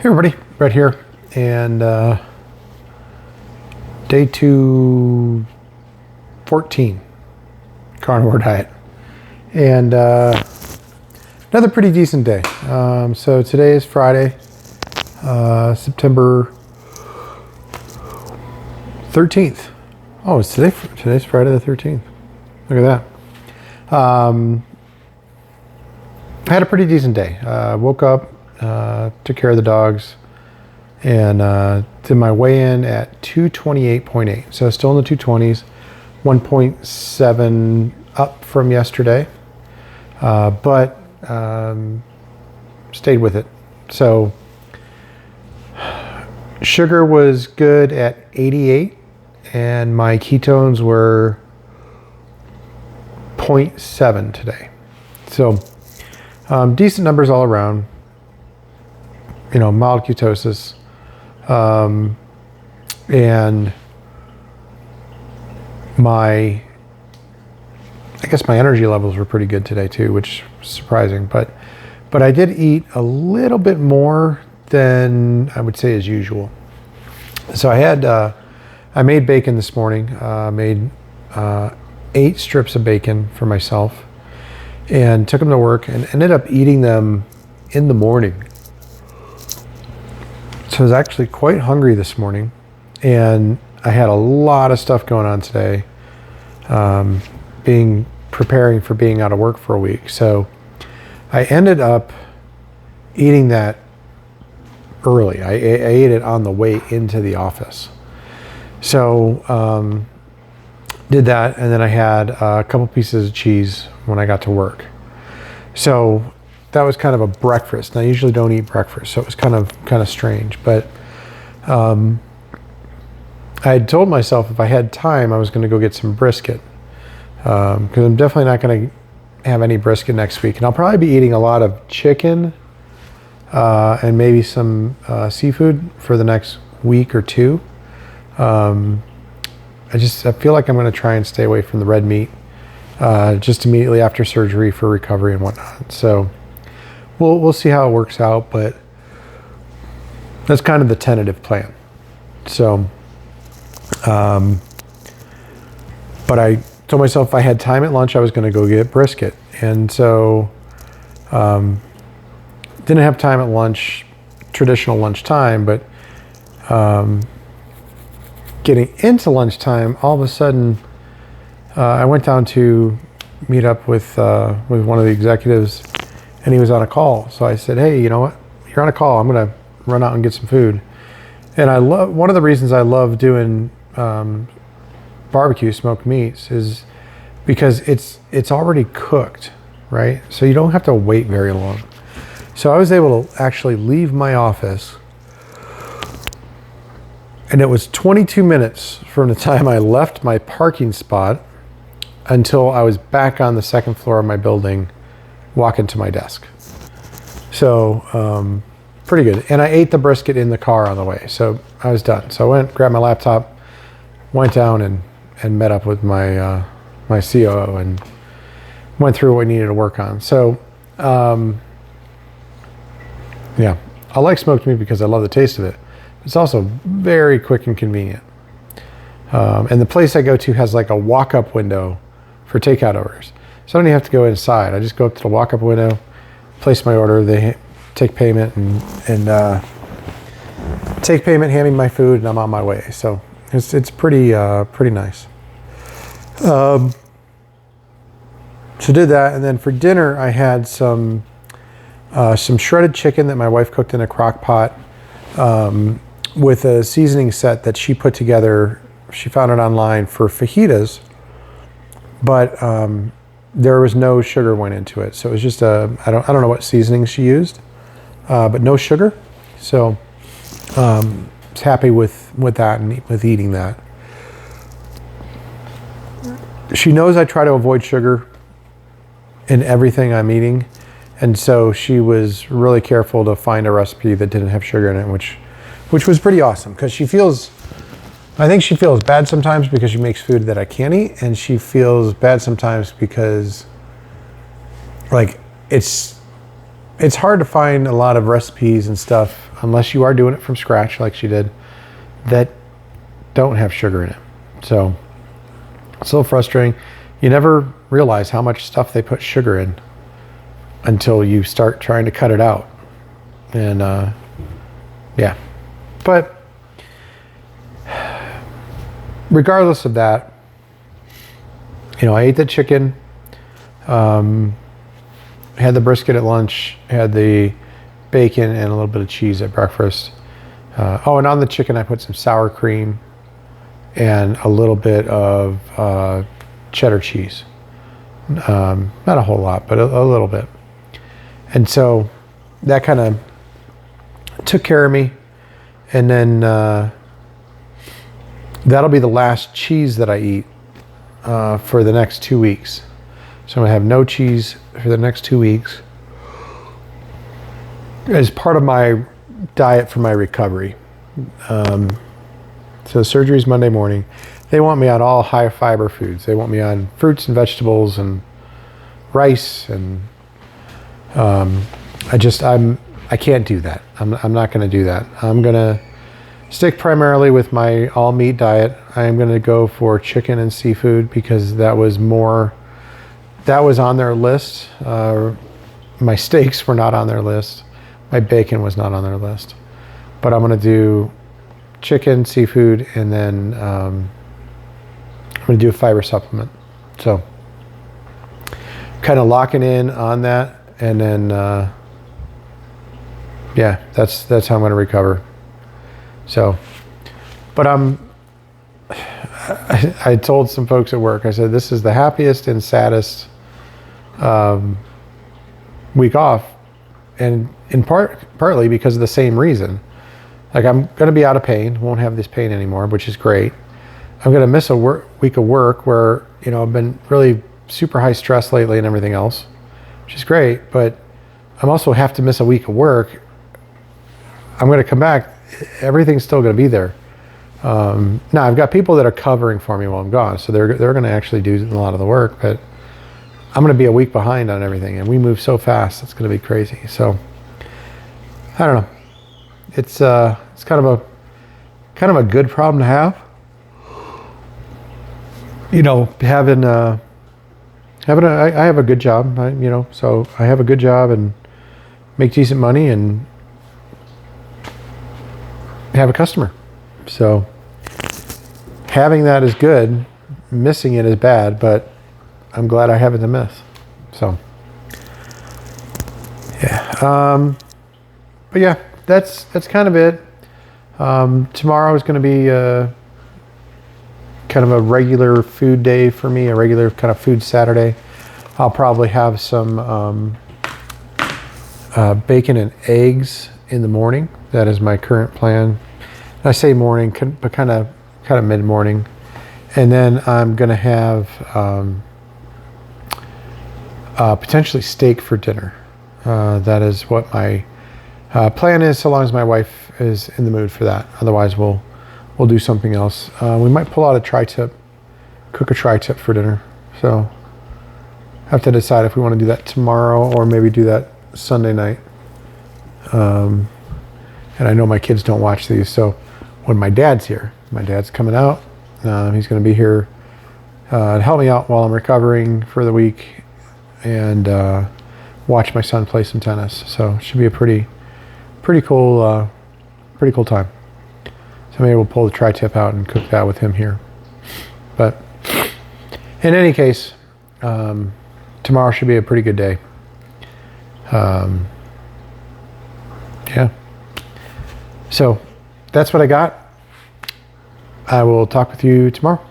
Hey everybody, Brett here, and day 214, Carnivore Diet, and another pretty decent day. So today is Friday, September 13th. Oh, it's today's Friday the 13th. Look at that. I had a pretty decent day. Woke up, took care of the dogs, and did my weigh-in at 228.8. So still in the 220s, 1.7 up from yesterday, but stayed with it. So sugar was good at 88, and my ketones were 0.7 today. So decent numbers all around. You know, mild ketosis, and I guess my energy levels were pretty good today too, which is surprising. But I did eat a little bit more than I would say as usual. So I made bacon this morning. Made 8 strips of bacon for myself, and took them to work, and ended up eating them in the morning. So I was actually quite hungry this morning, and I had a lot of stuff going on today, preparing for being out of work for a week. So I ended up eating that early. I ate it on the way into the office. So did that, and then I had a couple pieces of cheese when I got to work. So that was kind of a breakfast. And I usually don't eat breakfast, so it was kind of strange. But I had told myself if I had time, I was going to go get some brisket, because I'm definitely not going to have any brisket next week, and I'll probably be eating a lot of chicken and maybe some seafood for the next week or two. I feel like I'm going to try and stay away from the red meat just immediately after surgery for recovery and whatnot. So we'll see how it works out, but that's kind of the tentative plan. So, but I told myself if I had time at lunch, I was going to go get brisket. And so, didn't have time at lunch, traditional lunchtime, but, getting into lunchtime, all of a sudden, I went down to meet up with one of the executives, and he was on a call. So I said, hey, you know what? You're on a call. I'm going to run out and get some food. And one of the reasons I love doing barbecue smoked meats is because it's already cooked, right? So you don't have to wait very long. So I was able to actually leave my office, and it was 22 minutes from the time I left my parking spot until I was back on the second floor of my building, walking to my desk. So pretty good. And I ate the brisket in the car on the way, so I was done. So I went, grabbed my laptop, went down and met up with my my COO and went through what we needed to work on. So yeah, I like smoked meat because I love the taste of it. It's also very quick and convenient. And the place I go to has like a walk-up window for takeout orders. So I don't even have to go inside. I just go up to the walk-up window, place my order, they take payment, and take payment, hand me my food, and I'm on my way. So it's pretty nice. So did that, and then for dinner I had some shredded chicken that my wife cooked in a crock pot, with a seasoning set that she put together. She found it online for fajitas, but there was no sugar went into it. So it was just I don't know what seasoning she used, but no sugar. So I was happy with that and with eating that. She knows I try to avoid sugar in everything I'm eating, and so she was really careful to find a recipe that didn't have sugar in it, which was pretty awesome, because I think she feels bad sometimes because she makes food that I can't eat, and she feels bad sometimes because like it's it's hard to find a lot of recipes and stuff, unless you are doing it from scratch like she did, that don't have sugar in it. So it's a little frustrating. You never realize how much stuff they put sugar in until you start trying to cut it out. And yeah, but regardless of that, you know, I ate the chicken, had the brisket at lunch, had the bacon and a little bit of cheese at breakfast. Oh, and on the chicken I put some sour cream and a little bit of cheddar cheese. Not a whole lot, but a little bit. And so that kind of took care of me. And then that'll be the last cheese that I eat for the next 2 weeks. So I'm gonna have no cheese for the next 2 weeks as part of my diet for my recovery. So the surgery is Monday morning. They want me on all high fiber foods. They want me on fruits and vegetables and rice, and I can't do that. I'm not going to do that. I'm going to stick primarily with my all meat diet. I'm going to go for chicken and seafood because that was on their list. My steaks were not on their list. My bacon was not on their list. But I'm going to do chicken, seafood, and then I'm going to do a fiber supplement. So kind of locking in on that, and then yeah, that's how I'm going to recover. So, but I told some folks at work, I said, this is the happiest and saddest week off, and partly because of the same reason. Like, I'm going to be out of pain, won't have this pain anymore, which is great. I'm going to miss a week of work where, you know, I've been really super high stress lately and everything else, which is great, but I'm also have to miss a week of work. I'm going to come back. Everything's still going to be there. Now I've got people that are covering for me while I'm gone, so they're going to actually do a lot of the work, but I'm going to be a week behind on everything, and we move so fast. It's going to be crazy. So I don't know. It's kind of a good problem to have. You know, I have a good job, so I have a good job and make decent money and have a customer. So having that is good. Missing it is bad, but I'm glad I have it to miss. So yeah. But yeah, that's kind of it. Tomorrow is going to be kind of a regular food day for me, a regular kind of food Saturday. I'll probably have some bacon and eggs in the morning. That is my current plan. I say morning, but kind of mid-morning. And then I'm going to have potentially steak for dinner. That is what my plan is, so long as my wife is in the mood for that. Otherwise, we'll do something else. We might pull out a tri-tip, cook a tri-tip for dinner. So have to decide if we want to do that tomorrow or maybe do that Sunday night. And I know my kids don't watch these, so when my dad's here, my dad's coming out. He's going to be here to help me out while I'm recovering for the week and watch my son play some tennis. So it should be a pretty cool time. So maybe we'll pull the tri-tip out and cook that with him here. But in any case, tomorrow should be a pretty good day. Yeah. So that's what I got. I will talk with you tomorrow.